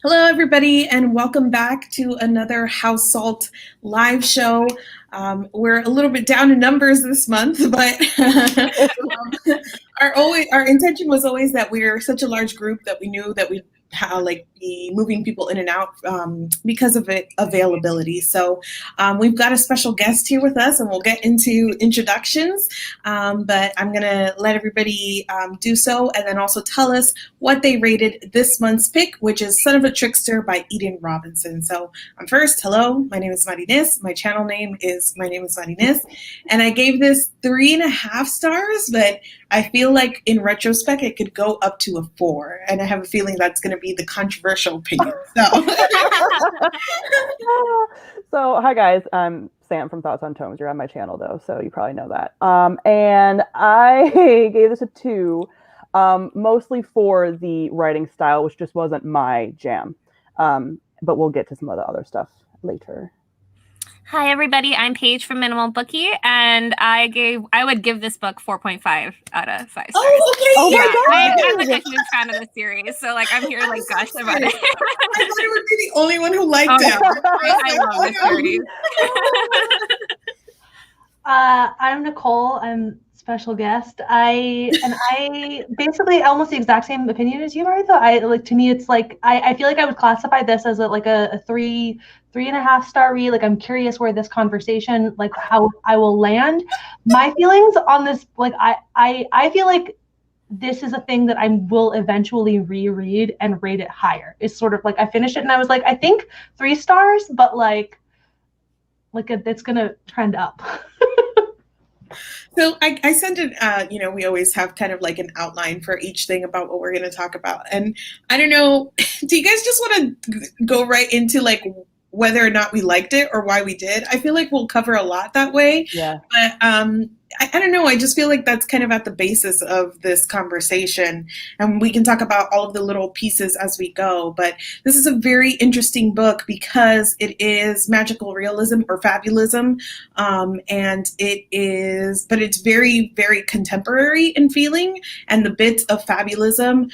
Hello, everybody, and welcome back to another House Salt live show. We're a little bit down in numbers this month, but our intention was always that we're such a large group that we knew that we'd be moving people in and out because of availability. So we've got a special guest here with us, and we'll get into introductions. But I'm going to let everybody do so, and then also tell us what they rated this month's pick, which is Son of a Trickster by Eden Robinson. So first, hello, my name is Marines. My channel name is My Name is Marines. And I gave this 3.5 stars, but I feel like in retrospect, it could go up to a 4. And I have a feeling that's going to be the controversial opinion. So hi guys, I'm Sam from Thoughts on Tomes. You're on my channel though, so you probably know that. And I gave this a 2. Mostly for the writing style, which just wasn't my jam. But we'll get to some of the other stuff later. Hi everybody, I'm Paige from Minimal Bookie, and I would give this book 4.5 out of 5 stars. Oh, okay. Oh yeah, I'm like a huge fan of the series, so like I'm here to like gush about it. I thought I would be the only one who liked it. I love this series. I'm Nicole. I'm special guest. I basically almost the exact same opinion as you, Mari, though. To me it's like I feel like I would classify this as a 3.5 star read. Like I'm curious where this conversation, like how I will land. My feelings on this, like I feel like this is a thing that I will eventually reread and rate it higher. It's sort of like I finished it and I was like, I think 3 stars, but it's gonna trend up. So I sent it, we always have kind of like an outline for each thing about what we're going to talk about. And I don't know, do you guys just want to go right into like whether or not we liked it or why we did? I feel like we'll cover a lot that way. Yeah. But I don't know. I just feel like that's kind of at the basis of this conversation. And we can talk about all of the little pieces as we go. But this is a very interesting book because it is magical realism or fabulism. And it's very, very contemporary in feeling. And the bits of fabulism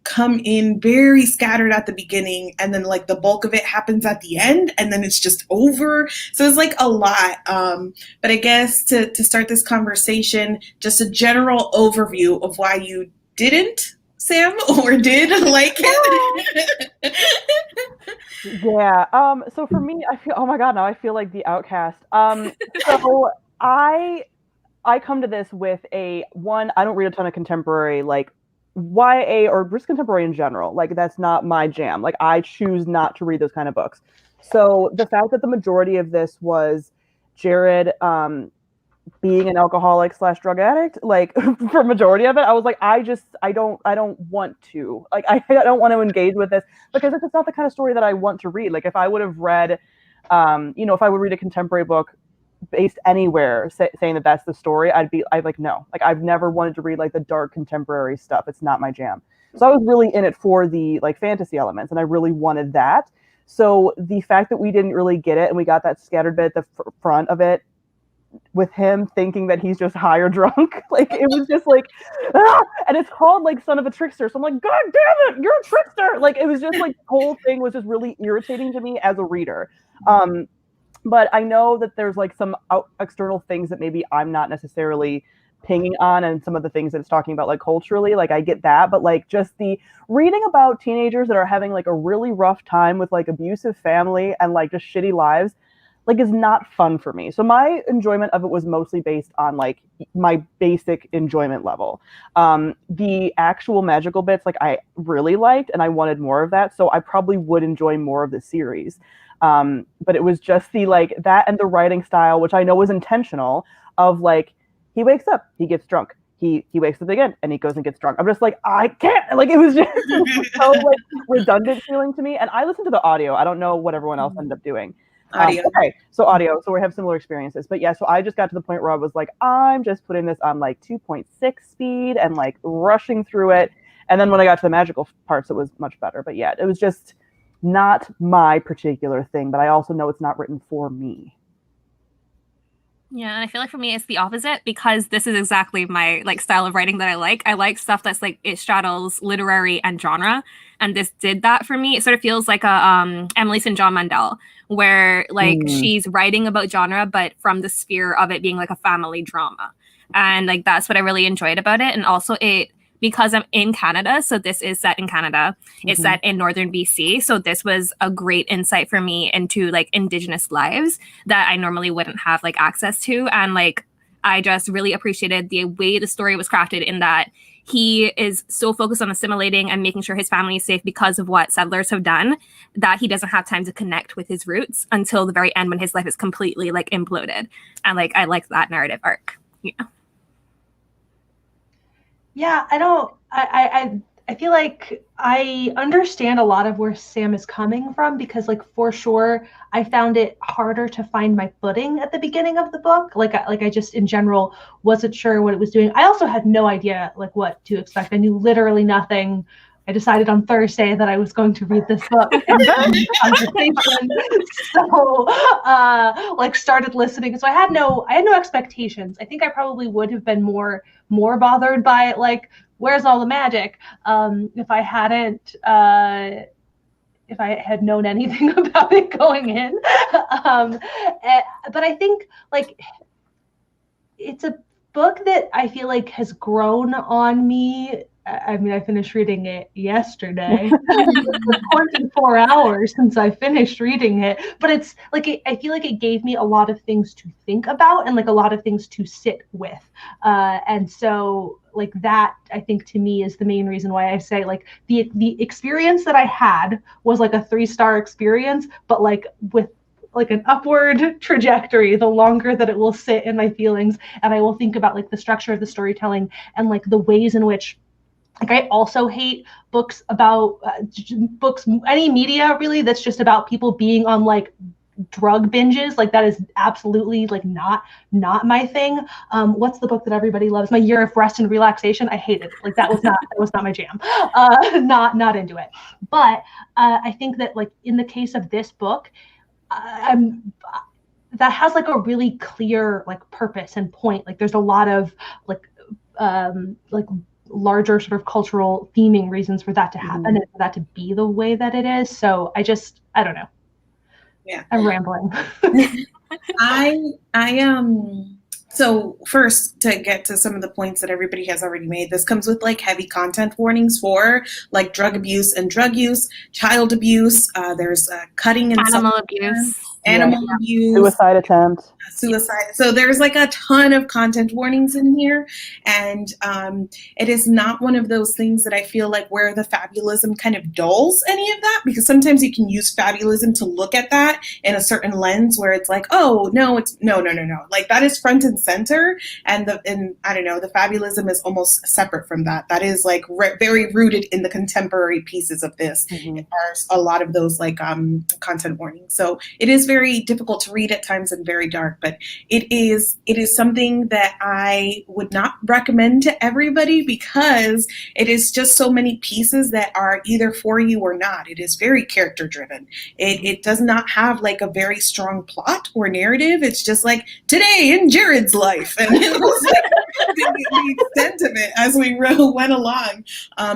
come in very scattered at the beginning, and then like the bulk of it happens at the end, and then it's just over. So it's like a lot. But I guess to start this conversation, just a general overview of why you didn't, Sam, or did like it. Yeah. So for me, I feel, oh my God, now I feel like the outcast. So I come to this with I don't read a ton of contemporary, like YA or just contemporary in general. Like that's not my jam. Like I choose not to read those kind of books. So the fact that the majority of this was Jared being an alcoholic / drug addict, like for majority of it, I was like, I don't want to. Like I don't want to engage with this because it's not the kind of story that I want to read. Like if I would have read, if I would read a contemporary book based anywhere saying that that's the story, I'd like, no, like I've never wanted to read like the dark contemporary stuff. It's not my jam. So I was really in it for the like fantasy elements, and I really wanted that. So the fact that we didn't really get it, and we got that scattered bit at the front of it with him thinking that he's just high or drunk, like it was just like, and it's called like Son of a Trickster. So I'm like, God damn it, you're a trickster. Like it was just like the whole thing was just really irritating to me as a reader. But I know that there's like some external things that maybe I'm not necessarily pinging on, and some of the things that it's talking about like culturally, like I get that, but like just the reading about teenagers that are having like a really rough time with like abusive family and like just shitty lives, like is not fun for me. So my enjoyment of it was mostly based on like my basic enjoyment level. The actual magical bits, like I really liked and I wanted more of that. So I probably would enjoy more of the series. But it was just the like that and the writing style, which I know was intentional, of like he wakes up, he gets drunk, he wakes up again and he goes and gets drunk. I'm just like, I can't, like it was just so like redundant feeling to me. And I listened to the audio. I don't know what everyone else ended up doing. Audio. Okay, so audio. So we have similar experiences. But yeah, so I just got to the point where I was like, I'm just putting this on like 2.6 speed and like rushing through it. And then when I got to the magical parts, it was much better. But yeah, it was just not my particular thing. But I also know it's not written for me. Yeah, and I feel like for me it's the opposite because this is exactly my like style of writing that I like. I like stuff that's like it straddles literary and genre, and this did that for me. It sort of feels like a Emily St. John Mandel, where like she's writing about genre, but from the sphere of it being like a family drama, and like that's what I really enjoyed about it. And also it because I'm in Canada, so this is set in Canada. It's set in northern BC, so this was a great insight for me into like Indigenous lives that I normally wouldn't have like access to. And like I just really appreciated the way the story was crafted in that he is so focused on assimilating and making sure his family is safe because of what settlers have done that he doesn't have time to connect with his roots until the very end when his life is completely like imploded. And like I like that narrative arc. Yeah. Yeah, I feel like I understand a lot of where Sam is coming from because, like, for sure, I found it harder to find my footing at the beginning of the book. Like I just in general wasn't sure what it was doing. I also had no idea like what to expect. I knew literally nothing. I decided on Thursday that I was going to read this book and conversation. So like started listening. So I had no expectations. I think I probably would have been more bothered by like where's all the magic if I hadn't if I had known anything about it going in. But I think like it's a book that I feel like has grown on me. I mean, I finished reading it yesterday. It's been 24 hours since I finished reading it, but it's like I feel like it gave me a lot of things to think about and like a lot of things to sit with. And so like that, I think to me is the main reason why I say like the experience that I had was like a 3-star experience, but like with like an upward trajectory the longer that it will sit in my feelings, and I will think about like the structure of the storytelling and like the ways in which like I also hate books about any media really that's just about people being on like drug binges. Like that is absolutely like not my thing. What's the book that everybody loves? My Year of Rest and Relaxation. I hated it. Like that was not my jam. Not into it. But I think that like in the case of this book, that has like a really clear like purpose and point. Like there's a lot of like larger sort of cultural theming reasons for that to happen and for that to be the way that it is. So I don't know. Yeah. I'm rambling. So first, to get to some of the points that everybody has already made, this comes with like heavy content warnings for like drug abuse and drug use, child abuse. There's cutting and animal abuse, suicide attempt. Suicide. So there's like a ton of content warnings in here, and it is not one of those things that I feel like where the fabulism kind of dulls any of that, because sometimes you can use fabulism to look at that in a certain lens where it's like, oh no, it's no, like that is front and center, and I don't know, the fabulism is almost separate from that. That is like very rooted in the contemporary pieces of this. There are a lot of those like content warnings, so it is very difficult to read at times and very dark. But it is something that I would not recommend to everybody because it is just so many pieces that are either for you or not. It is very character driven. It does not have like a very strong plot or narrative. It's just like today in Jared's life, and it was like the extent of it as we went along.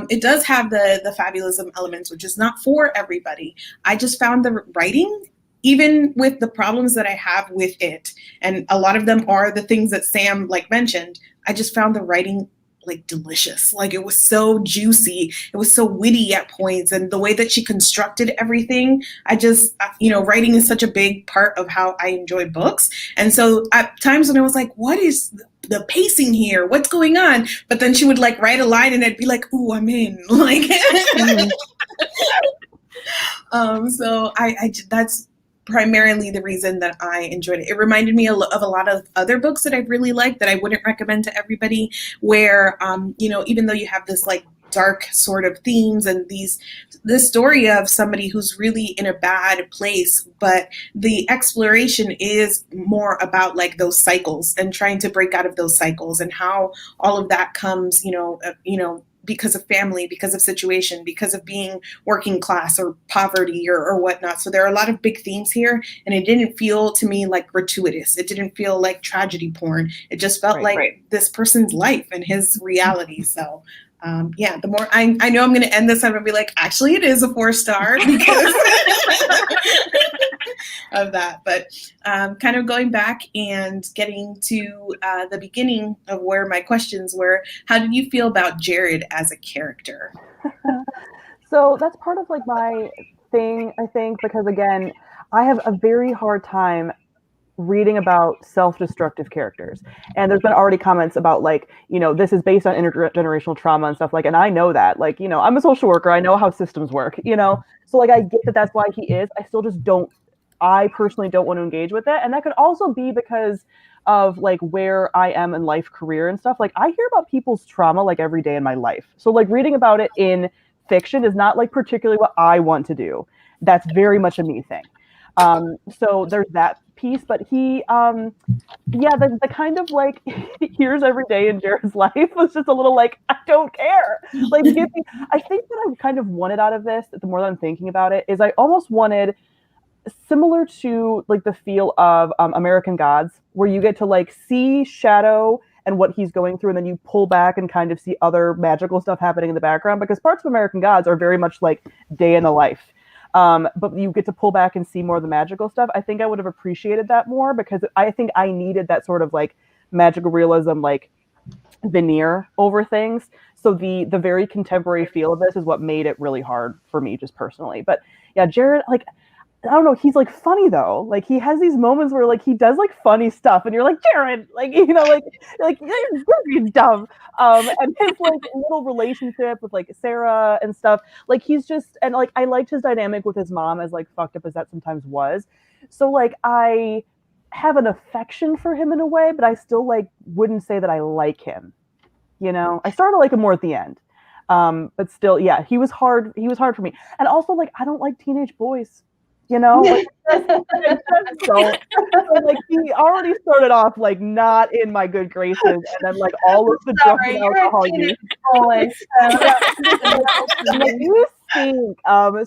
It does have the fabulism elements, which is not for everybody. I just found the writing, even with the problems that I have with it, and a lot of them are the things that Sam like mentioned, I just found the writing like delicious. Like it was so juicy. It was so witty at points, and the way that she constructed everything, I just, writing is such a big part of how I enjoy books. And so at times when I was like, what is the pacing here? What's going on? But then she would like write a line and I'd be like, ooh, I'm in. Like, so I that's primarily the reason that I enjoyed it. It reminded me of a lot of other books that I really liked that I wouldn't recommend to everybody, where, even though you have this like dark sort of themes and this story of somebody who's really in a bad place, but the exploration is more about like those cycles and trying to break out of those cycles and how all of that comes, because of family, because of situation, because of being working class or poverty or whatnot. So there are a lot of big themes here, and it didn't feel to me like gratuitous. It didn't feel like tragedy porn. It just felt this person's life and his reality. So the more I know I'm going to end this, I'm going to be like, actually, it is a 4-star because of that. But kind of going back and getting to the beginning of where my questions were, how did you feel about Jared as a character? So that's part of like my thing, I think, because again, I have a very hard time reading about self-destructive characters, and there's been already comments about like, you know, this is based on intergenerational trauma and stuff, like, and I know that, like, you know, I'm a social worker, I know how systems work, you know, so like I get that that's why he is. I still just I personally don't want to engage with it, and that could also be because of like where I am in life, career and stuff. Like I hear about people's trauma like every day in my life, so like reading about it in fiction is not like particularly what I want to do. That's very much a me thing. So there's that piece, but he, the kind of like here's every day in Jared's life was just a little like, I don't care. Like, I think that I kind of wanted out of this, the more that I'm thinking about it, is I almost wanted similar to like the feel of American Gods, where you get to like see Shadow and what he's going through, and then you pull back and kind of see other magical stuff happening in the background, because parts of American Gods are very much like day in the life. But you get to pull back and see more of the magical stuff. I think I would have appreciated that more, because I think I needed that sort of like magical realism, like veneer over things. So the very contemporary feel of this is what made it really hard for me, just personally. But yeah, Jared, like, I don't know, he's like funny though. Like he has these moments where like he does like funny stuff, and you're like, Jared, like, you know, like he's dumb. And his like little relationship with like Sarah and stuff, like he's just, and like I liked his dynamic with his mom, as like fucked up as that sometimes was. So like I have an affection for him in a way, but I still like wouldn't say that I like him. You know, I started to like him more at the end. But still, yeah, he was hard for me. And also like I don't like teenage boys. You know, like, so like he already started off like not in my good graces, and then like all of the drug and alcohol use. You stink.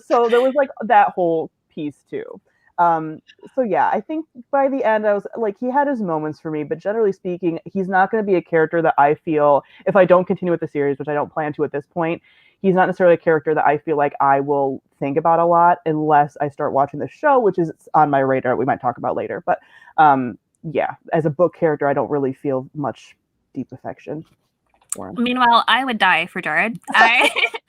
So there was like that whole piece too. So yeah, I think by the end I was like, he had his moments for me, but generally speaking, he's not going to be a character that I feel, if I don't continue with the series, which I don't plan to at this point, he's not necessarily a character that I feel like I will think about a lot unless I start watching the show, which is on my radar. We might talk about later. But yeah, as a book character, I don't really feel much deep affection for him. Meanwhile, I would die for Jared.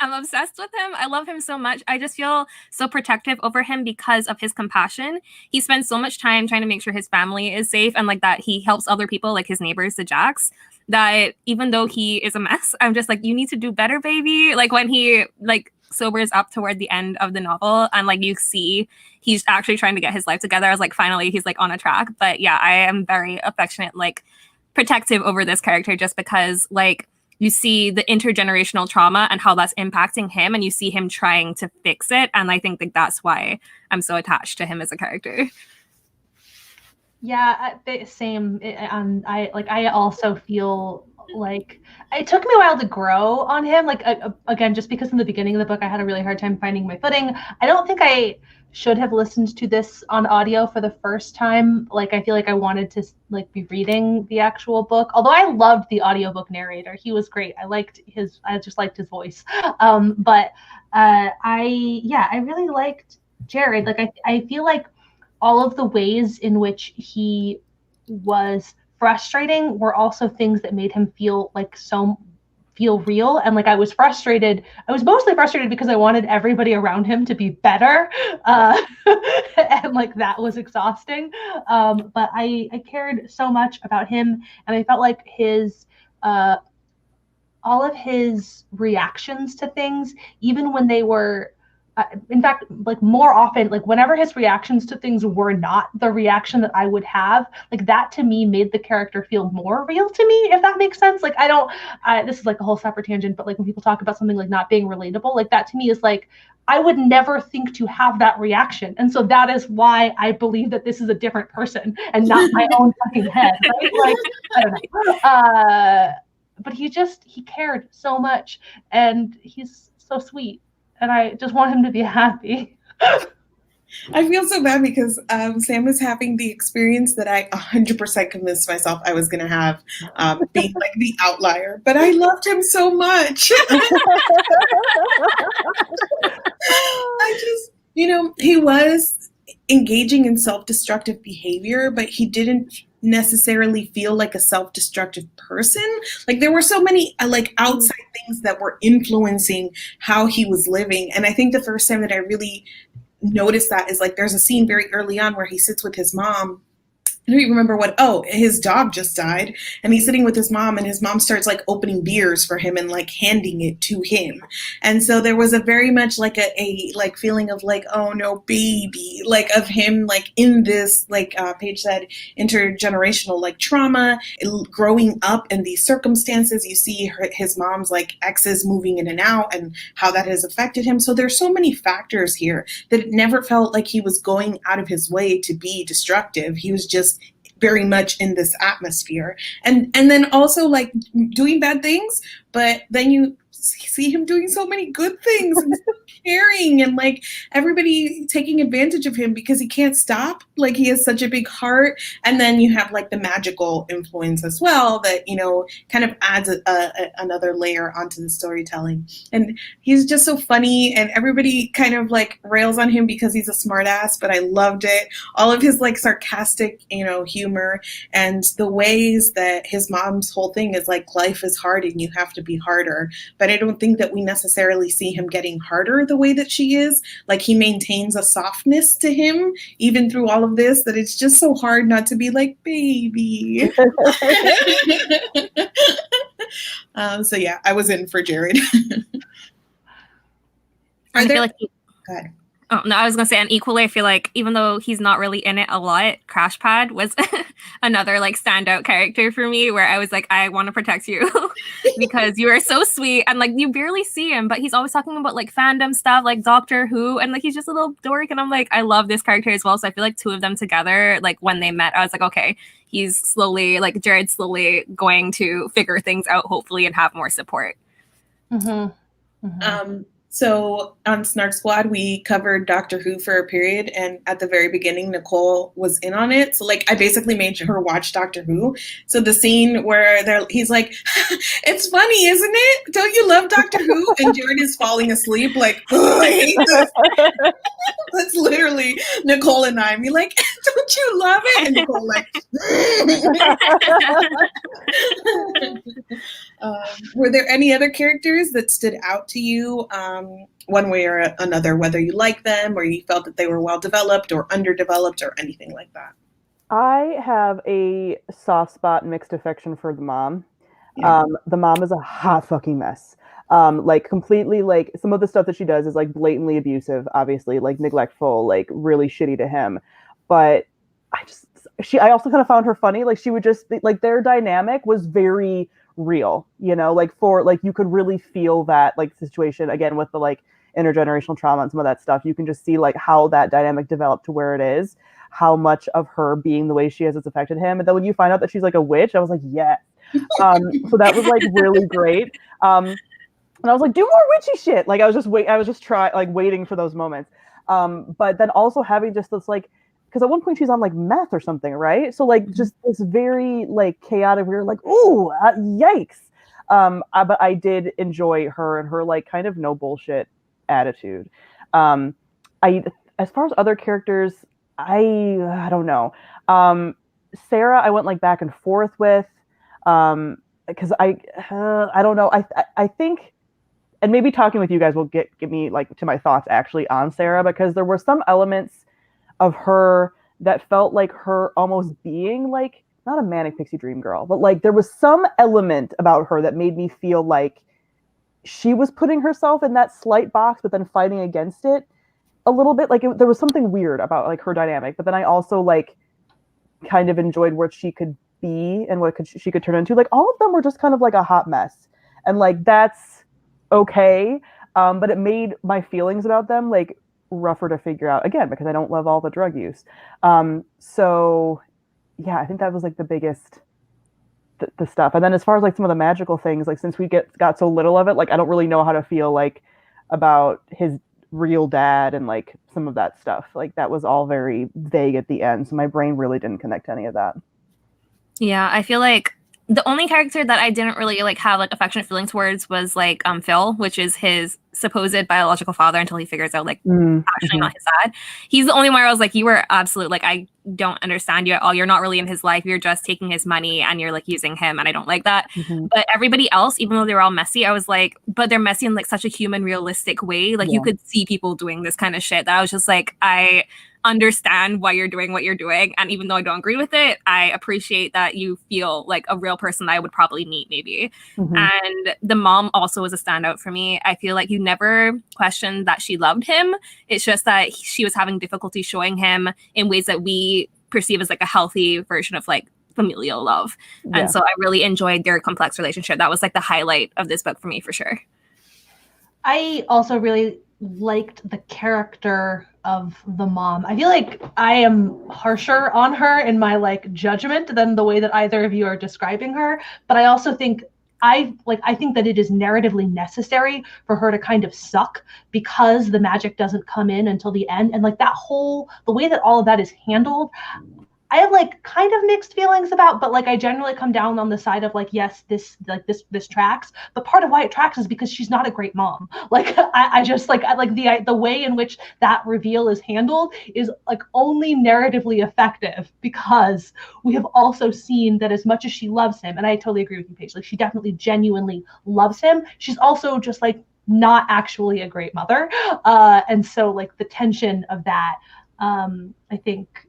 I'm obsessed with him. I love him so much. I just feel so protective over him because of his compassion. He spends so much time trying to make sure his family is safe, and like that he helps other people, like his neighbors, the Jacks, that even though he is a mess, I'm just like, you need to do better, baby. Like when he like sobers up toward the end of the novel, and like you see he's actually trying to get his life together, I was like, finally he's like on a track. But yeah, I am very affectionate, like protective over this character, just because like you see the intergenerational trauma and how that's impacting him, and you see him trying to fix it, and I think that's why I'm so attached to him as a character. Yeah, same. I also feel like it took me a while to grow on him. Like again, just because in the beginning of the book I had a really hard time finding my footing. I don't think I should have listened to this on audio for the first time. Like I feel like I wanted to like be reading the actual book. Although I loved the audiobook narrator. He was great. I just liked his voice. But I really liked Jared. Like I feel like all of the ways in which he was frustrating were also things that made him feel real. And like I was mostly frustrated because I wanted everybody around him to be better, and like that was exhausting, but I cared so much about him, and I felt like his all of his reactions to things, even when they were in fact, like more often, like whenever his reactions to things were not the reaction that I would have, like that to me made the character feel more real to me, if that makes sense. Like this is like a whole separate tangent, but like when people talk about something like not being relatable, like that to me is like, I would never think to have that reaction. And so that is why I believe that this is a different person and not my own fucking head, right? Like, I don't know. but he cared so much, and he's so sweet, and I just want him to be happy. I feel so bad because Sam is having the experience that I 100% convinced myself I was going to have, being like the outlier. But I loved him so much. I just, he was engaging in self-destructive behavior, but he didn't necessarily feel like a self-destructive person. Like there were so many like outside things that were influencing how he was living. And I think the first time that I really notice that is like there's a scene very early on where he sits with his mom. I don't even remember his dog just died, and he's sitting with his mom, and his mom starts like opening beers for him and like handing it to him. And so there was a very much like a like feeling of like, oh no, baby, like of him like in this like Paige said, intergenerational like trauma, growing up in these circumstances. You see his mom's like exes moving in and out and how that has affected him. So there's so many factors here that it never felt like he was going out of his way to be destructive. He was just very much in this atmosphere, and then also like doing bad things, but then you see him doing so many good things and caring, and like everybody taking advantage of him because he can't stop, like he has such a big heart. And then you have like the magical influence as well that kind of adds another layer onto the storytelling. And he's just so funny, and everybody kind of like rails on him because he's a smartass, but I loved it. All of his like sarcastic humor, and the ways that his mom's whole thing is like life is hard and you have to be harder. But I don't think that we necessarily see him getting harder the way that she is. Like he maintains a softness to him even through all of this, that it's just so hard not to be like, baby. So yeah, I was in for Jared. I feel like Go ahead. Oh, no, I was going to say, and equally, I feel like even though he's not really in it a lot, Crash Pad was another like standout character for me, where I was like, I want to protect you because you are so sweet, and like you barely see him, but he's always talking about like fandom stuff, like Doctor Who, and like he's just a little dork, and I'm like, I love this character as well. So I feel like two of them together, like when they met, I was like, okay, Jared's slowly going to figure things out, hopefully, and have more support. Mm-hmm. Mm-hmm. So on Snark Squad, we covered Doctor Who for a period, and at the very beginning, Nicole was in on it. So like, I basically made her watch Doctor Who. So the scene where he's like, "It's funny, isn't it? Don't you love Doctor Who?" And Jared is falling asleep, like, "Oh, I hate this." That's literally Nicole and I. Be like, "Don't you love it?" And Nicole like. Were there any other characters that stood out to you, one way or another, whether you liked them or you felt that they were well developed or underdeveloped or anything like that? I have a soft spot, mixed affection for the mom. Yeah. The mom is a hot fucking mess. Like completely, like some of the stuff that she does is like blatantly abusive, obviously, like neglectful, like really shitty to him. But I also kind of found her funny. Like she would just like their dynamic was very real, like for like you could really feel that like situation again with the like intergenerational trauma and some of that stuff. You can just see like how that dynamic developed to where it is, how much of her being the way she is has affected him. And then when you find out that she's like a witch, I was like, yes. So that was like really great. And I was like, do more witchy shit. Like I was just waiting for those moments. But then also having just this like, because at one point she's on like meth or something, right? So like just this very like chaotic, we were like, ooh, yikes. But I did enjoy her and her like kind of no bullshit attitude. As far as other characters, I don't know. Sarah, I went like back and forth with, because I don't know. I think, and maybe talking with you guys will get me like to my thoughts actually on Sarah, because there were some elements of her that felt like her almost being like not a manic pixie dream girl, but like there was some element about her that made me feel like she was putting herself in that slight box, but then fighting against it a little bit. Like there was something weird about like her dynamic, but then I also like kind of enjoyed what she could be and what she could turn into. Like all of them were just kind of like a hot mess, and like that's okay. But it made my feelings about them like rougher to figure out, again, because I don't love all the drug use. So yeah, I think that was like the biggest the stuff. And then as far as like some of the magical things, like since we got so little of it, like I don't really know how to feel like about his real dad and like some of that stuff. Like that was all very vague at the end, so my brain really didn't connect to any of that. Yeah, I feel like the only character that I didn't really like have like affectionate feelings towards was like Phil, which is his supposed biological father, until he figures out like actually not his dad. He's the only one where I was like, you were absolute, like, I don't understand you at all. You're not really in his life. You're just taking his money and you're like using him, and I don't like that. But everybody else, even though they were all messy, I was like, but they're messy in like such a human, realistic way. Like you could see people doing this kind of shit that I was just like, I understand why you're doing what you're doing, and even though I don't agree with it, I appreciate that you feel like a real person that I would probably meet maybe. And the mom also was a standout for me. I feel like you never questioned that she loved him. It's just that she was having difficulty showing him in ways that we perceive as like a healthy version of like familial love. And so I really enjoyed their complex relationship. That was like the highlight of this book for me, for sure. I also really liked the character of the mom. I feel like I am harsher on her in my like judgment than the way that either of you are describing her, but I also think I think that it is narratively necessary for her to kind of suck, because the magic doesn't come in until the end, and like the way that all of that is handled, I have like kind of mixed feelings about, but like I generally come down on the side of like, yes, this tracks. But part of why it tracks is because she's not a great mom. Like I just like the way in which that reveal is handled is like only narratively effective, because we have also seen that as much as she loves him, and I totally agree with you, Paige, like she definitely genuinely loves him, she's also just like not actually a great mother. And so like the tension of that, I think,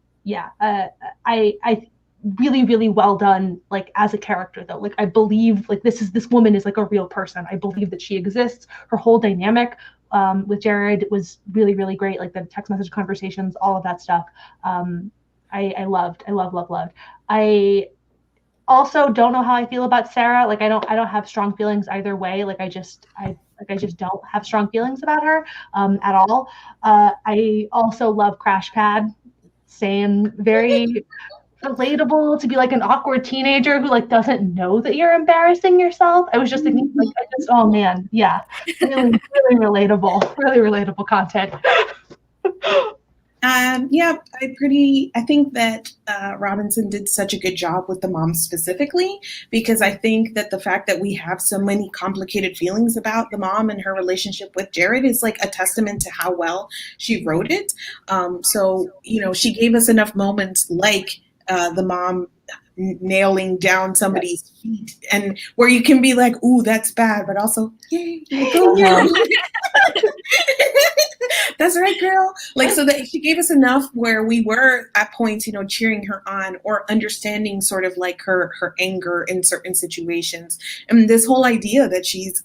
I really, really well done, like as a character though. Like I believe like this woman is like a real person. I believe that she exists. Her whole dynamic with Jared was really, really great. Like the text message conversations, all of that stuff. I loved. I also don't know how I feel about Sarah. Like I don't have strong feelings either way. Like I just don't have strong feelings about her at all. I also love Crash Pad. Same, very relatable to be like an awkward teenager who like doesn't know that you're embarrassing yourself. I was just thinking like, oh man, yeah, really, really relatable content. I think that Robinson did such a good job with the mom specifically, because I think that the fact that we have so many complicated feelings about the mom and her relationship with Jared is like a testament to how well she wrote it. So, you know, she gave us enough moments like the mom nailing down somebody's feet, and where you can be like, ooh, that's bad, but also, yay, that's right, girl. Like, so that she gave us enough where we were at points, you know, cheering her on or understanding sort of like her anger in certain situations. And this whole idea that she's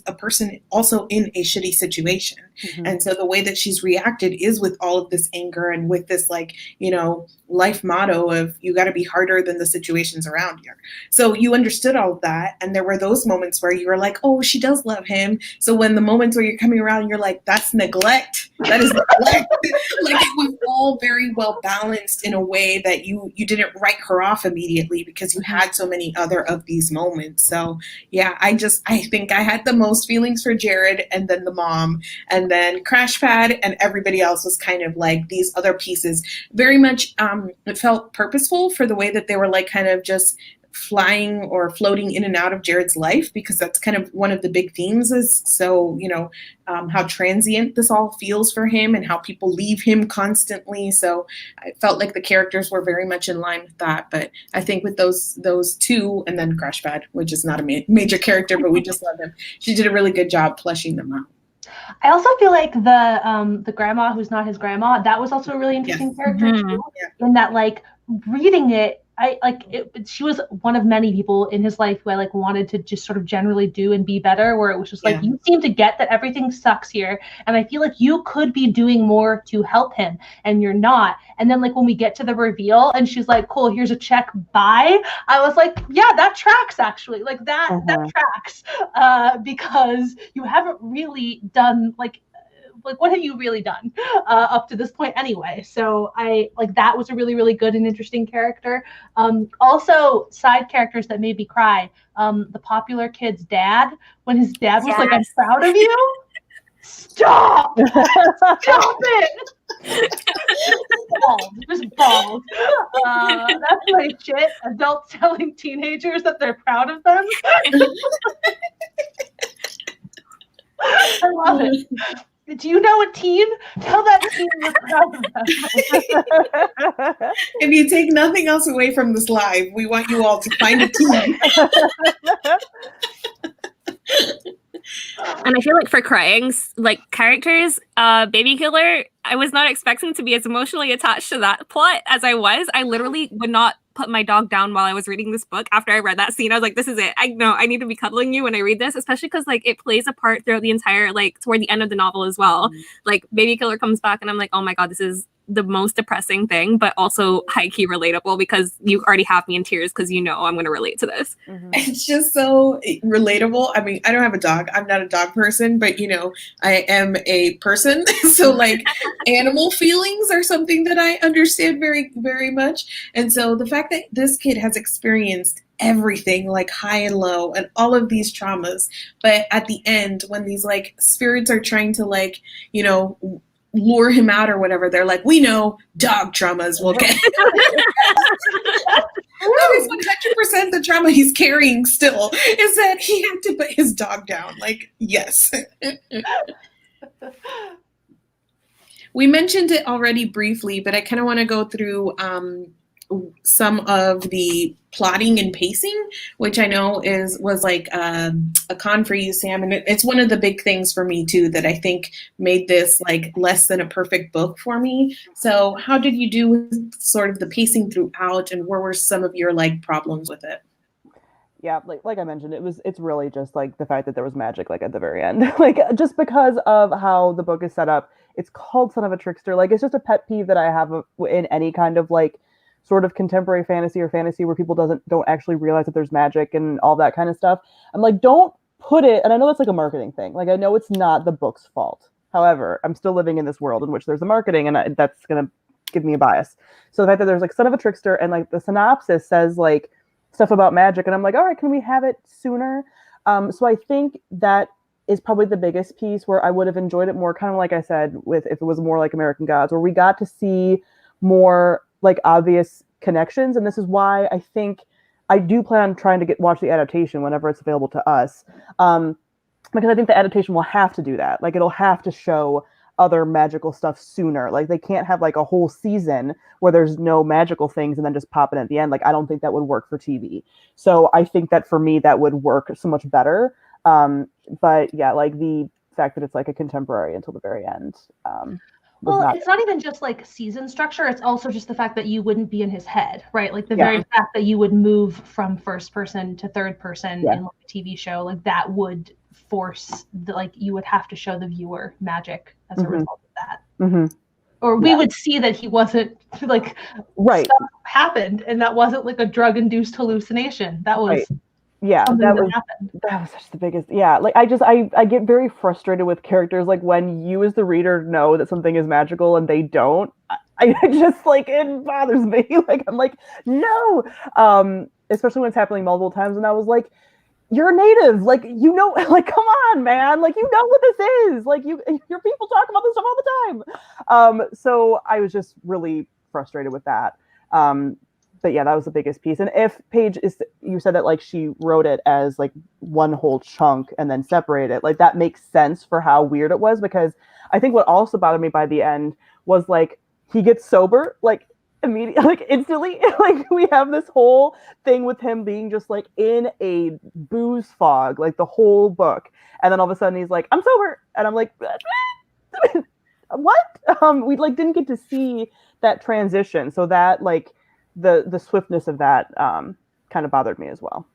a person also in a shitty situation. And so the way that she's reacted is with all of this anger and with this, like, you know, life motto of you got to be harder than the situations around you. So you understood all of that. And there were those moments where you were like, oh, she does love him. So when the moments where you're coming around and you're like, that's neglect, that is neglect. Like it was all very well balanced in a way that you didn't write her off immediately because you had so many other of these moments. So yeah, I think I had the most feelings for Jared and then the mom, and then Crash Pad, and everybody else was kind of like these other pieces. Very much it felt purposeful for the way that they were like kind of just flying or floating in and out of Jared's life, because that's kind of one of the big themes is, so, you know, how transient this all feels for him and how people leave him constantly. So I felt like the characters were very much in line with that. But I think with those two, and then Crash Pad, which is not a major character, but we just love him. She did a really good job fleshing them out. I also feel like the grandma who's not his grandma, that was also a really interesting character too. Yeah. In that, like, reading it, she was one of many people in his life who I like wanted to just sort of generally do and be better, where it was just like, you seem to get that everything sucks here, and I feel like you could be doing more to help him and you're not. And then like when we get to the reveal and she's like, cool, here's a check, bye, I was like, yeah, that tracks actually. Like that tracks, because you haven't really done like what have you really done up to this point anyway? So I like that was a really, really good and interesting character. Also side characters that made me cry. The popular kid's dad, when his dad was like, I'm proud of you. Stop! Stop it! Bald. Just bald. That's my shit. Adults telling teenagers that they're proud of them. I love it. Do you know a teen? Tell that teen you're proud of them. If you take nothing else away from this live, we want you all to find a teen. And I feel like for crying, like characters, Baby Killer, I was not expecting to be as emotionally attached to that plot as I was. I literally would not put my dog down while I was reading this book. After I read that scene, I was like, this is it. I know I need to be cuddling you when I read this, especially because like it plays a part throughout the entire, like toward the end of the novel as well. Like Baby Killer comes back and I'm like, oh my God, this is the most depressing thing, but also high-key relatable because you already have me in tears because you know I'm going to relate to this. It's just so relatable. I mean, I don't have a dog. I'm not a dog person, but you know, I am a person. So like animal feelings are something that I understand very, very much. And so the fact that this kid has experienced everything, like high and low and all of these traumas, but at the end when these like spirits are trying to like, you know, lure him out or whatever, they're like, we know dog traumas will get. That is 100% the trauma he's carrying still, is that he had to put his dog down. Like, yes. We mentioned it already briefly, but I kind of want to go through some of the plotting and pacing, which I know was like a con for you, Sam, and it's one of the big things for me too that I think made this like less than a perfect book for me. So how did you do with sort of the pacing throughout, and where were some of your like problems with it? Yeah, like I mentioned, it's really just like the fact that there was magic like at the very end. Like just because of how the book is set up, it's called Son of a Trickster. Like it's just a pet peeve that I have in any kind of like sort of contemporary fantasy or fantasy where people don't actually realize that there's magic and all that kind of stuff. I'm like, don't put it, and I know that's like a marketing thing. Like I know it's not the book's fault. However, I'm still living in this world in which there's the marketing, and that's gonna give me a bias. So the fact that there's like Son of a Trickster and like the synopsis says like stuff about magic, and I'm like, all right, can we have it sooner? So I think that is probably the biggest piece where I would have enjoyed it more, kind of like I said, with if it was more like American Gods, where we got to see more like obvious connections. And this is why I think I do plan on trying to watch the adaptation whenever it's available to us. Because I think the adaptation will have to do that. Like it'll have to show other magical stuff sooner. Like they can't have like a whole season where there's no magical things and then just pop it at the end. Like I don't think that would work for TV. So I think that for me, that would work so much better. But yeah, like the fact that it's like a contemporary until the very end. Well, it's not even just like season structure. It's also just the fact that you wouldn't be in his head, right? Like the very fact that you would move from first person to third person in like a TV show, like that would force like you would have to show the viewer magic as a result of that. Or we would see that he wasn't like stuff happened and that wasn't like a drug-induced hallucination. That was that was such the biggest like I get very frustrated with characters like when you as the reader know that something is magical and they don't. I just like it bothers me. Like I'm like no, especially when it's happening multiple times, and I was like, you're a native, like you know, like come on man, like you know what this is, like your people talk about this stuff all the time. So I was just really frustrated with that. But yeah, that was the biggest piece. And if Paige you said that like she wrote it as like one whole chunk and then separated it, like that makes sense for how weird it was, because I think what also bothered me by the end was like he gets sober like immediately, like instantly. Like we have this whole thing with him being just like in a booze fog like the whole book, and then all of a sudden he's like, I'm sober, and I'm like what? We like didn't get to see that transition, so that like the swiftness of that kind of bothered me as well.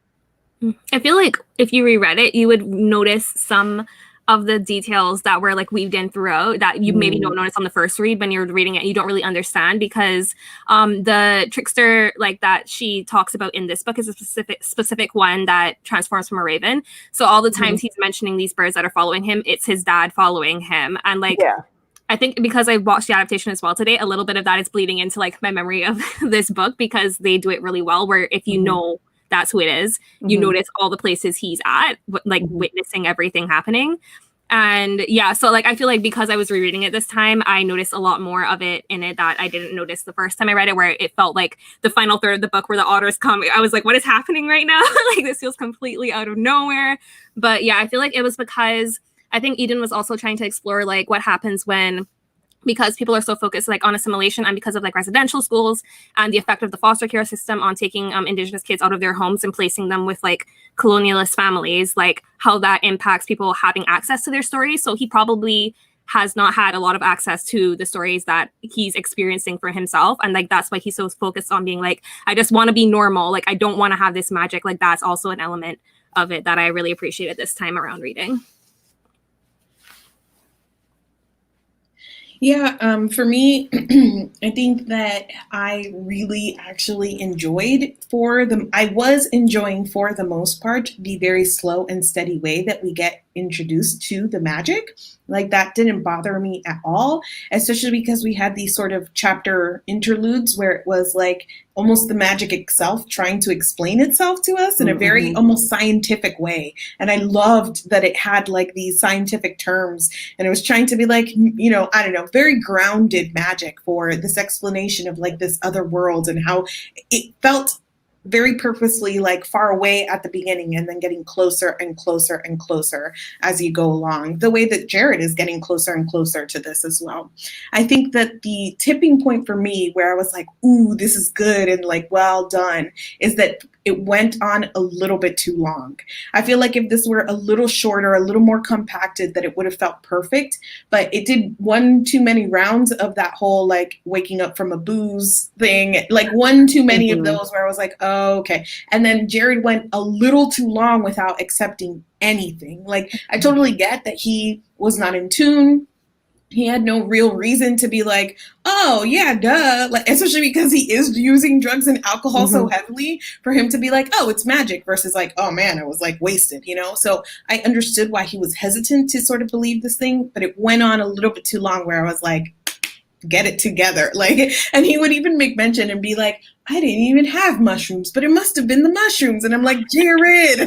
I feel like if you reread it, you would notice some of the details that were like weaved in throughout that you maybe don't notice on the first read. When you're reading it, you don't really understand, because the trickster like that she talks about in this book is a specific one that transforms from a raven. So all the times he's mentioning these birds that are following him, it's his dad following him. And like, I think because I watched the adaptation as well today, a little bit of that is bleeding into like my memory of this book, because they do it really well, where if you know that's who it is, you notice all the places he's at, like witnessing everything happening. And yeah, so like I feel like because I was rereading it this time, I noticed a lot more of it in it that I didn't notice the first time I read it, where it felt like the final third of the book where the otters come, I was like, what is happening right now? Like this feels completely out of nowhere. But yeah, I feel like it was because I think Eden was also trying to explore like what happens when, because people are so focused like on assimilation and because of like residential schools and the effect of the foster care system on taking Indigenous kids out of their homes and placing them with like colonialist families, like how that impacts people having access to their stories. So he probably has not had a lot of access to the stories that he's experiencing for himself. And like, that's why he's so focused on being like, I just want to be normal. Like, I don't want to have this magic. Like, that's also an element of it that I really appreciated this time around reading. Yeah, for me, I think that I really actually enjoyed I was enjoying for the most part the very slow and steady way that we get introduced to the magic. Like that didn't bother me at all, especially because we had these sort of chapter interludes where it was like almost the magic itself trying to explain itself to us in a very almost scientific way. And I loved that it had like these scientific terms and it was trying to be like, you know, I don't know, very grounded magic for this explanation of like this other world and how it felt very purposely like far away at the beginning and then getting closer and closer and closer as you go along, the way that Jared is getting closer and closer to this as well. I think that the tipping point for me where I was like, ooh, this is good and like well done, is that it went on a little bit too long. I feel like if this were a little shorter, a little more compacted, that it would have felt perfect. But it did one too many rounds of that whole like waking up from a booze thing, like one too many of those where I was like, oh, okay. And then Jared went a little too long without accepting anything. Like I totally get that he was not in tune. He had no real reason to be like, oh yeah, duh. Like, especially because he is using drugs and alcohol so heavily for him to be like, oh, it's magic versus like, oh man, I was like wasted, you know? So I understood why he was hesitant to sort of believe this thing, but it went on a little bit too long where I was like, get it together. Like, and he would even make mention and be like, I didn't even have mushrooms, but it must have been the mushrooms. And I'm like, Jared.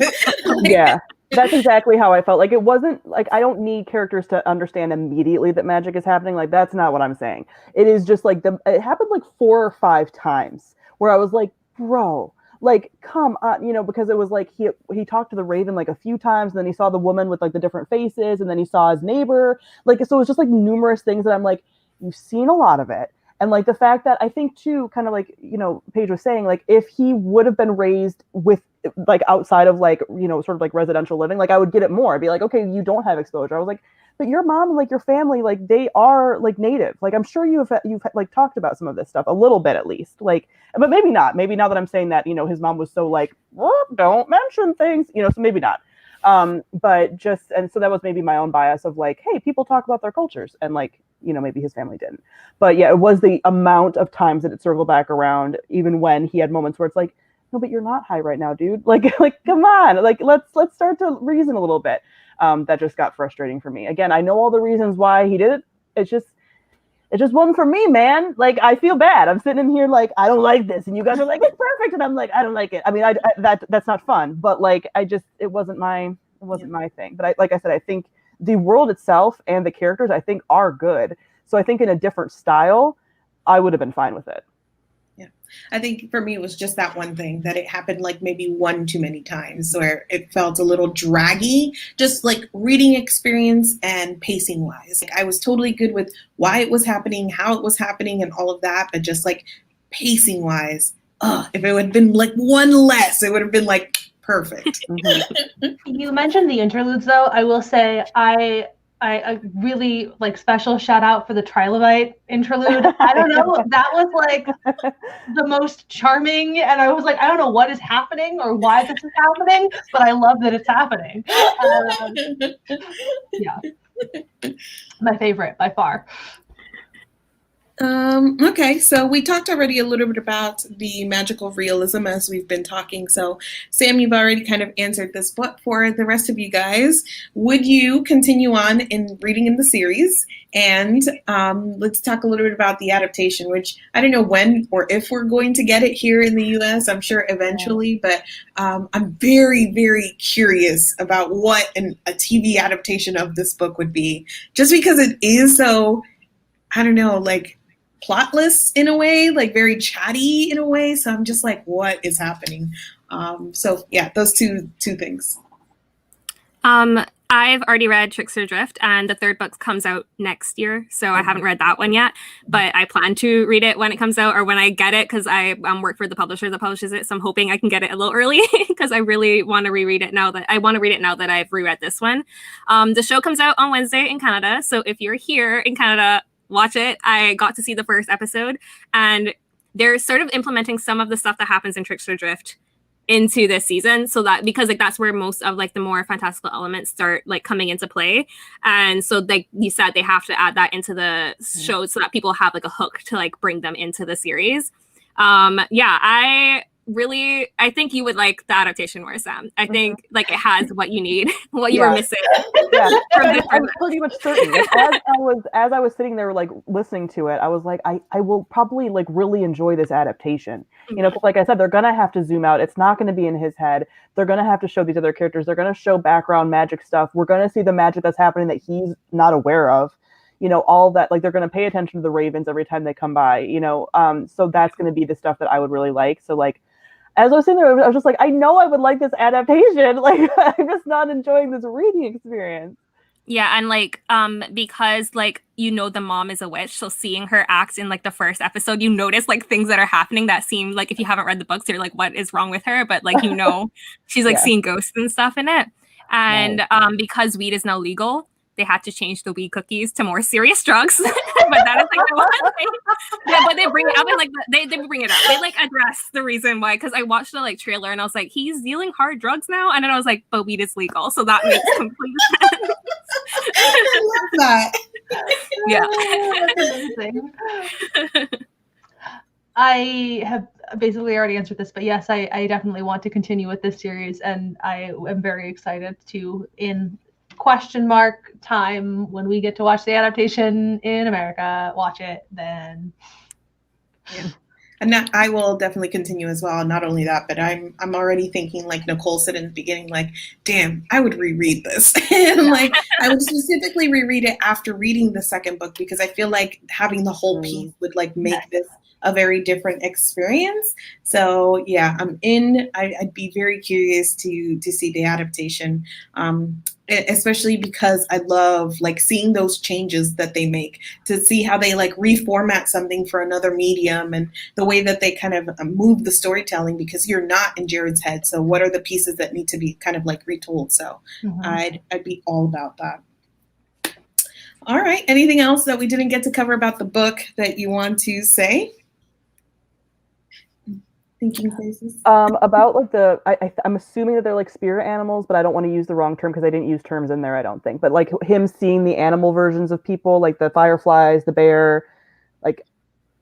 Like, yeah. That's exactly how I felt. Like, it wasn't like I don't need characters to understand immediately that magic is happening. Like, that's not what I'm saying. It is just like it happened like 4 or 5 times where I was like, bro, like, come on, you know, because it was like he talked to the raven like a few times, and then he saw the woman with like the different faces, and then he saw his neighbor. Like, so it was just like numerous things that I'm like, you've seen a lot of it. And like the fact that I think too, kind of like, you know, Paige was saying, like if he would have been raised with like outside of like, you know, sort of like residential living, like I would get it more. I'd be like, okay, you don't have exposure. I was like, but your mom and like your family, like they are like native. Like I'm sure you've like talked about some of this stuff a little bit at least. Like, but maybe not. Maybe now that I'm saying that, you know, his mom was so like, well, don't mention things, you know, so maybe not. But just, and so that was maybe my own bias of like, hey, people talk about their cultures, and like, you know, maybe his family didn't. But yeah, it was the amount of times that it circled back around, even when he had moments where it's like, no, but you're not high right now, dude. Like come on, like let's start to reason a little bit. That just got frustrating for me. Again, I know all the reasons why he did it. It just wasn't for me, man. Like I feel bad. I'm sitting in here like I don't like this, and you guys are like it's perfect, and I'm like I don't like it. I mean, that's not fun. But like it wasn't my thing. But like I said, I think the world itself and the characters, I think, are good. So I think in a different style, I would have been fine with it. Yeah. I think for me, it was just that one thing that it happened like maybe one too many times where it felt a little draggy, just like reading experience and pacing wise. Like I was totally good with why it was happening, how it was happening and all of that. But just like pacing wise, if it would have been like one less, it would have been like perfect. You mentioned the interludes, though. I will say I a really like special shout out for the Trilobite Interlude. I don't know, that was like the most charming, and I was like, I don't know what is happening or why this is happening, but I love that it's happening. Yeah, my favorite by far. Okay, so we talked already a little bit about the magical realism as we've been talking. So, Sam, you've already kind of answered this, but for the rest of you guys, would you continue on in reading in the series? And let's talk a little bit about the adaptation, which I don't know when or if we're going to get it here in the US. I'm sure eventually, but I'm very, very curious about what a TV adaptation of this book would be, just because it is so, I don't know, like, plotless in a way, like very chatty in a way. So I'm just like, what is happening? So yeah, those two things. I've already read Trickster Drift, and the third book comes out next year, so I haven't read that one yet, but I plan to read it when it comes out or when I get it, because I work for the publisher that publishes it, so I'm hoping I can get it a little early because I really want to reread it now that I've reread this one. The show comes out on Wednesday in Canada, so if you're here in Canada, watch it. I got to see the first episode, and they're sort of implementing some of the stuff that happens in Trickster Drift into this season, so that because like that's where most of like the more fantastical elements start like coming into play, and so like you said, they have to add that into the show so that people have like a hook to like bring them into the series. I think you would like the adaptation more, Sam. I think like it has what you need, what you were missing. Yeah, I'm pretty much certain. As I was sitting there like listening to it, I was like, I will probably like really enjoy this adaptation. You know, 'cause like I said, they're gonna have to zoom out. It's not gonna be in his head. They're gonna have to show these other characters. They're gonna show background magic stuff. We're gonna see the magic that's happening that he's not aware of. You know, all that, like they're going to pay attention to the ravens every time they come by, you know, so that's going to be the stuff that I would really like. So like, as I was sitting there, I was just like, I know I would like this adaptation. Like, I'm just not enjoying this reading experience. Yeah, and like, because like, you know, the mom is a witch, so seeing her act in like the first episode, you notice like things that are happening that seem like, if you haven't read the books, you're like, what is wrong with her? But like, you know, she's like seeing ghosts and stuff in it. And because weed is now legal, they had to change the weed cookies to more serious drugs. But that is like the one thing. Yeah, but they bring it up and like they bring it up. They like address the reason why, because I watched the like trailer and I was like, he's dealing hard drugs now, and then I was like, but weed is legal, so that makes complete sense. I love that. Yeah. That's amazing. I have basically already answered this, but yes, I definitely want to continue with this series, and I am very excited to, in question mark time, when we get to watch the adaptation in America, watch it then. Yeah. And that, I will definitely continue as well. Not only that, but I'm already thinking, like Nicole said in the beginning, like, damn, I would reread this. And like, I would specifically reread it after reading the second book, because I feel like having the whole piece would like make this a very different experience. So yeah, I'm in. I'd be very curious to see the adaptation, especially because I love like seeing those changes that they make, to see how they like reformat something for another medium, and the way that they kind of move the storytelling, because you're not in Jared's head. So what are the pieces that need to be kind of like retold? So I'd be all about that. All right. Anything else that we didn't get to cover about the book that you want to say? Thinking faces. About like I'm assuming that they're like spirit animals, but I don't want to use the wrong term because I didn't use terms in there, I don't think. But like him seeing the animal versions of people, like the fireflies, the bear, like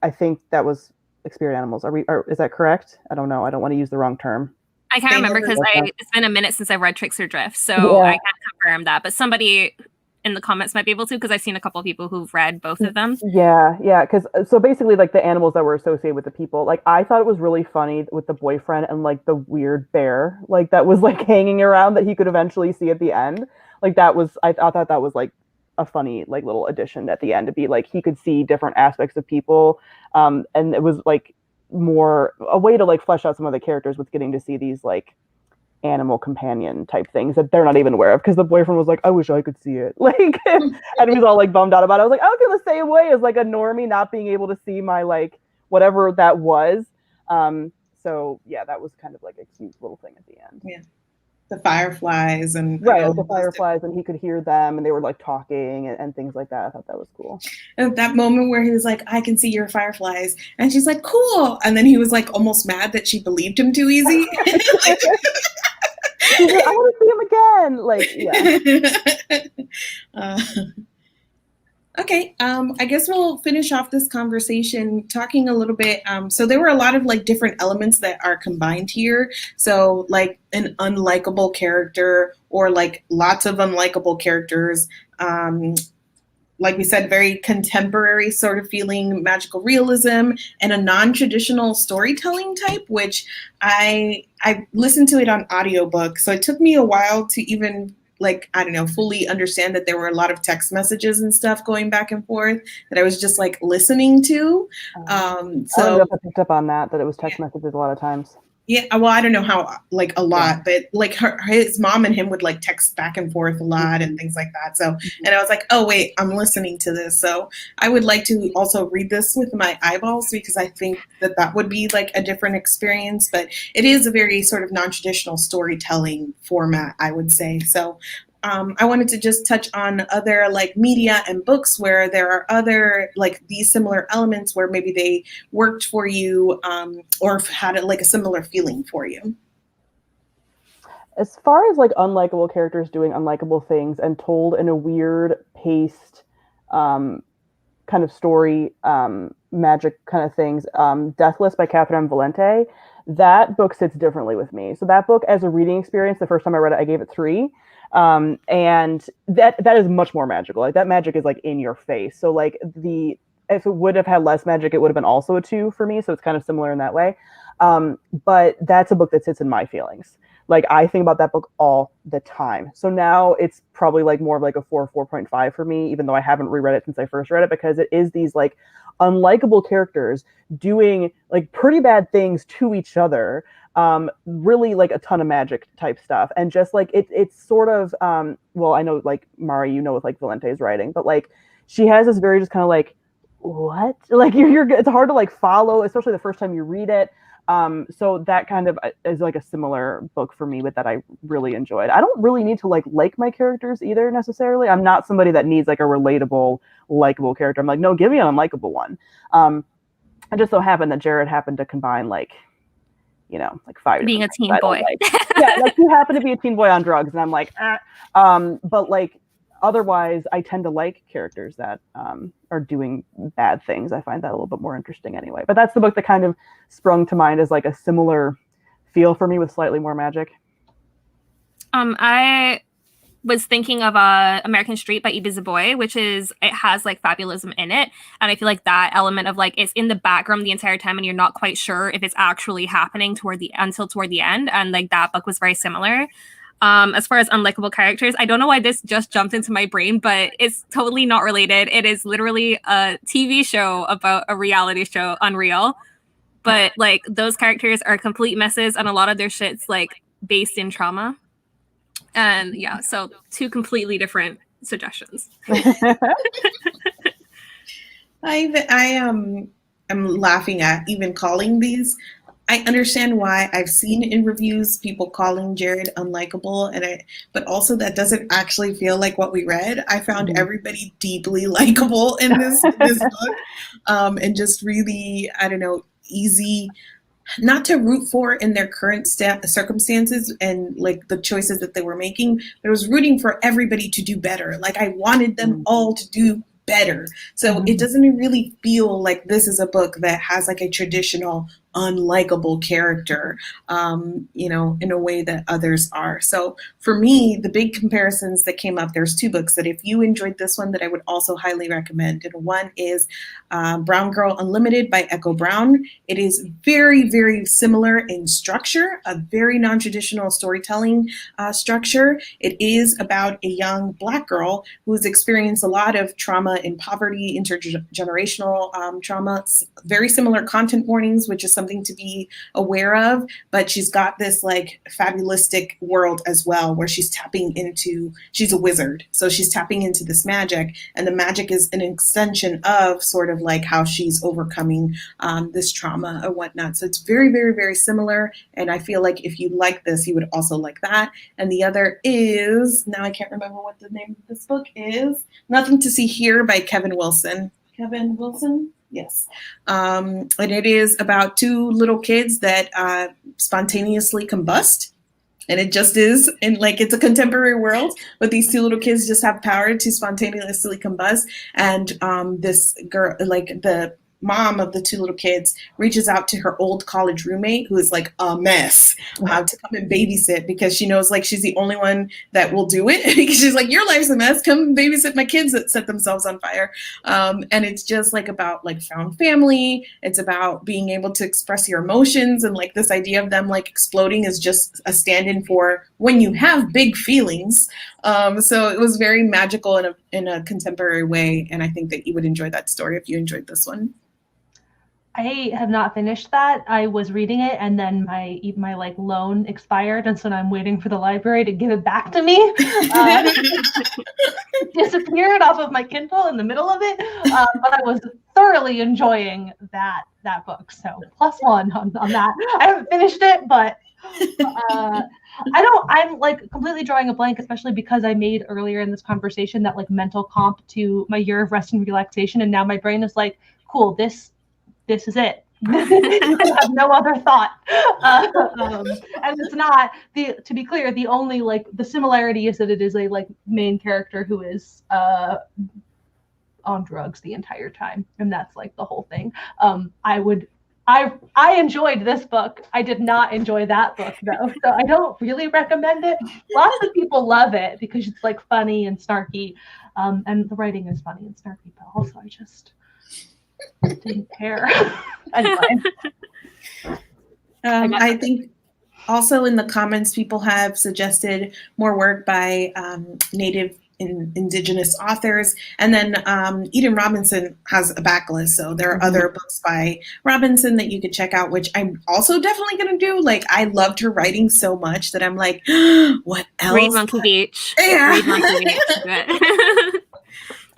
I think that was like spirit animals. Is that correct? I don't know. I don't want to use the wrong term. I can't remember because it's been a minute since I've read Trickster Drift, so I can't confirm that. But somebody in the comments might be able to, because I've seen a couple of people who've read both of them. Yeah, because so basically like the animals that were associated with the people, like I thought it was really funny with the boyfriend and like the weird bear like that was like hanging around that he could eventually see at the end. Like that was, I thought that was like a funny like little addition at the end, to be like he could see different aspects of people, and it was like more a way to like flesh out some of the characters with getting to see these like animal companion type things that they're not even aware of, because the boyfriend was like, I wish I could see it, like, and he was all like bummed out about it. I was like, I feel the same way as like a normie not being able to see my like whatever that was. So yeah, that was kind of like a cute little thing at the end. the fireflies and right, like the fireflies, and he could hear them, and they were like talking and things like that. I thought that was cool. And that moment where he was like, "I can see your fireflies," and she's like, "Cool," and then he was like almost mad that she believed him too easy. Like, I want to see him again. Like, yeah. Okay, I guess we'll finish off this conversation talking a little bit. So there were a lot of like different elements that are combined here. So like an unlikable character or like lots of unlikable characters. Like we said, very contemporary sort of feeling, magical realism, and a non-traditional storytelling type, which I listened to it on audiobook. So it took me a while to even like, I don't know, fully understand that there were a lot of text messages and stuff going back and forth that I was just like listening to. I don't know if I picked up on that it was text messages a lot of times. Yeah, well, I don't know how, like a lot, but like his mom and him would like text back and forth a lot and things like that. So, and I was like, oh wait, I'm listening to this. So I would like to also read this with my eyeballs because I think that would be like a different experience, but it is a very sort of non-traditional storytelling format, I would say. So I wanted to just touch on other like media and books where there are other like these similar elements where maybe they worked for you or had like a similar feeling for you. As far as like unlikable characters doing unlikable things and told in a weird paced kind of story, magic kind of things, Deathless by Catherine Valente, that book sits differently with me. So that book as a reading experience, the first time I read it, I gave it 3. And that is much more magical. Like that magic is like in your face. So like if it would have had less magic, it would have been also a 2 for me. So it's kind of similar in that way. But that's a book that sits in my feelings. Like I think about that book all the time. So now it's probably like more of like a 4.5 for me, even though I haven't reread it since I first read it, because it is these like unlikable characters doing like pretty bad things to each other. Really like a ton of magic type stuff. And just like, it's sort of, well, I know like Mari, you know, with like Valente's writing, but like she has this very just kind of like, what? Like it's hard to like follow, especially the first time you read it. So that kind of is like a similar book for me, but that I really enjoyed. I don't really need to like my characters either necessarily. I'm not somebody that needs like a relatable, likable character. I'm like, no, give me an unlikable one. I just so happened that Jared happened to combine like, you know, like 5 being a teen boy. Like. Yeah, like you happen to be a teen boy on drugs, and I'm like, but like otherwise, I tend to like characters that are doing bad things. I find that a little bit more interesting anyway. But that's the book that kind of sprung to mind as like a similar feel for me with slightly more magic. I was thinking of American Street by Ibi Zoboi, which is, it has like fabulism in it. And I feel like that element of like, it's in the background the entire time and you're not quite sure if it's actually happening until toward the end. And like that book was very similar. As far as unlikable characters, I don't know why this just jumped into my brain, but it's totally not related. It is literally a TV show about a reality show, Unreal. But like those characters are complete messes and a lot of their shit's like based in trauma. And yeah, so 2 completely different suggestions. I'm laughing at even calling these. I understand why. I've seen in reviews people calling Jared unlikable, but also that doesn't actually feel like what we read. I found everybody deeply likable in this book, and just really, I don't know, easy not to root for in their current circumstances and like the choices that they were making, but I was rooting for everybody to do better. Like I wanted them all to do better. So it doesn't really feel like this is a book that has like a traditional unlikable character, you know, in a way that others are. So for me, the big comparisons that came up, there's 2 books that if you enjoyed this one that I would also highly recommend. And one is Brown Girl Unlimited by Echo Brown. It is very, very similar in structure, a very non-traditional storytelling structure. It is about a young Black girl who's experienced a lot of trauma and poverty, intergenerational trauma, very similar content warnings, which is something something to be aware of, but she's got this like fabulistic world as well where she's a wizard. So she's tapping into this magic, and the magic is an extension of sort of like how she's overcoming this trauma or whatnot. So it's very, very, very similar. And I feel like if you like this, you would also like that. And the other is, now I can't remember what the name of this book is, Nothing to See Here by Kevin Wilson. Kevin Wilson? Yes. And it is about two little kids that spontaneously combust. And it just is, and like it's a contemporary world, but these two little kids just have power to spontaneously combust. And this girl, like the mom of the two little kids, reaches out to her old college roommate, who is like a mess, to come and babysit, because she knows like she's the only one that will do it. Because she's like, your life's a mess, come babysit my kids that set themselves on fire. And it's just like about like found family. It's about being able to express your emotions, and like this idea of them like exploding is just a stand-in for when you have big feelings. So it was very magical in a contemporary way, and I think that you would enjoy that story if you enjoyed this one. I have not finished that. I was reading it, and then my like loan expired, and so now I'm waiting for the library to give it back to me. It disappeared off of my Kindle in the middle of it, but I was thoroughly enjoying that book. So +1 on that. I haven't finished it, but I'm like completely drawing a blank, especially because I made earlier in this conversation that like mental comp to my year of rest and relaxation, and now my brain is like, cool, this is it. I have no other thought. And it's not, to be clear, the only like the similarity is that it is a like main character who is on drugs the entire time, and that's like the whole thing. I enjoyed this book. I did not enjoy that book though, so I don't really recommend it. Lots of people love it because it's like funny and snarky, and the writing is funny and snarky, but also I just didn't care. Anyway. I think also in the comments, people have suggested more work by Native Indigenous authors. And then Eden Robinson has a backlist. So there are other books by Robinson that you could check out, which I'm also definitely going to do. Like, I loved her writing so much that I'm like, what else? Read Monkey Beach. Yeah. Read Monkey Beach.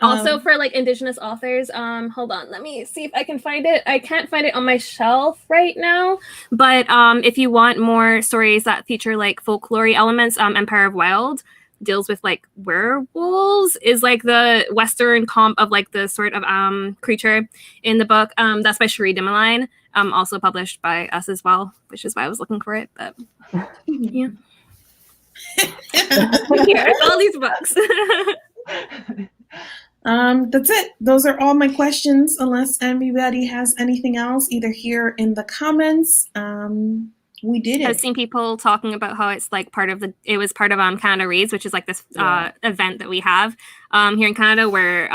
Also, for like Indigenous authors, hold on, let me see if I can find it. I can't find it on my shelf right now, but if you want more stories that feature like folklore elements, Empire of Wild deals with like werewolves, is like the Western comp of like the sort of creature in the book. That's by Cherie Dimaline, also published by us as well, which is why I was looking for it. But yeah, here's all these books. That's it. Those are all my questions, unless anybody has anything else, either here in the comments. We did it. I've seen people talking about how it's like it was part of Canada Reads, which is like this event that we have here in Canada, where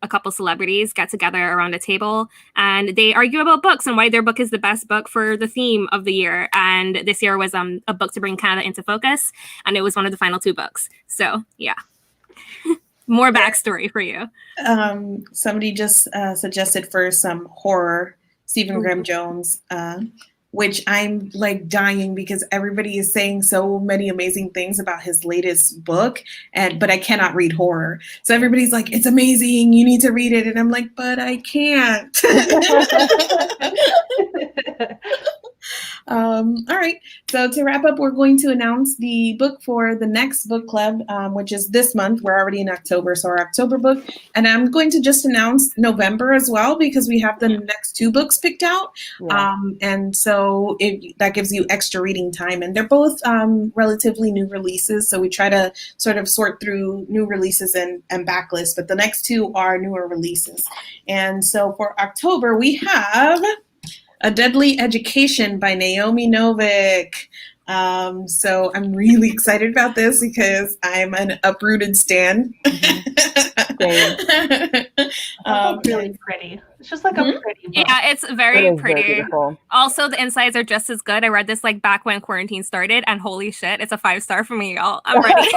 a couple celebrities get together around a table and they argue about books and why their book is the best book for the theme of the year. And this year was a book to bring Canada into focus, and it was one of the final 2 books. So yeah. More backstory for you. Somebody just suggested for some horror, Stephen Graham Jones, which I'm like dying because everybody is saying so many amazing things about his latest book, but I cannot read horror. So everybody's like, it's amazing, you need to read it. And I'm like, but I can't. All right. So to wrap up, we're going to announce the book for the next book club, which is this month. We're already in October, so our October book. And I'm going to just announce November as well, because we have the next 2 books picked out. Yeah. And so that gives you extra reading time. And they're both relatively new releases. So we try to sort of sort through new releases and backlist. But the next 2 are newer releases. And so for October, we have A Deadly Education by Naomi Novik. So I'm really excited about this because I'm an Uprooted stan. Really pretty. It's just like a pretty book. Yeah, it's It very is pretty. very beautiful. Also, the insides are just as good. I read this like back when quarantine started, and holy shit, it's a 5-star for me, y'all. I'm ready.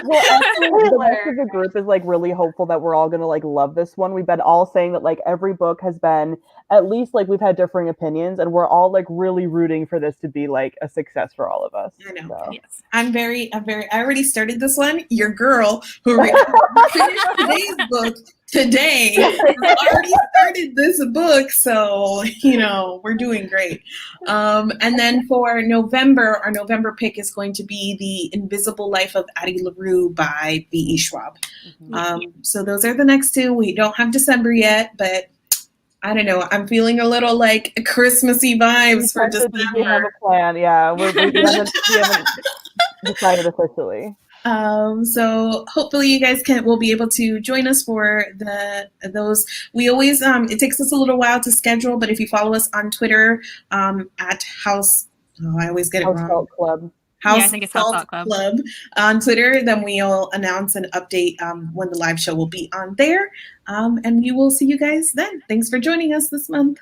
Well, actually, the rest of the group is like really hopeful that we're all gonna like love this one. We've been all saying that like every book has been at least like we've had differing opinions, and we're all like really rooting for this to be like a success for all of us. I know. So. Yes. I already started this one. Your girl who finished today's book today already started this book, so we're doing great. And then for November, our November pick is going to be The Invisible Life of Addie LaRue by V.E. Schwab. So those are the next two. We don't have December yet, but I don't know. I'm feeling a little like Christmassy vibes for December. We have a plan, yeah. We haven't decided officially. So hopefully you guys will be able to join us for those. We always it takes us a little while to schedule, but if you follow us on Twitter at House, I always get it wrong. Salt Club. I think it's House Salt Club on Twitter. Then we'll announce and update when the live show will be on there. And we will see you guys then. Thanks for joining us this month.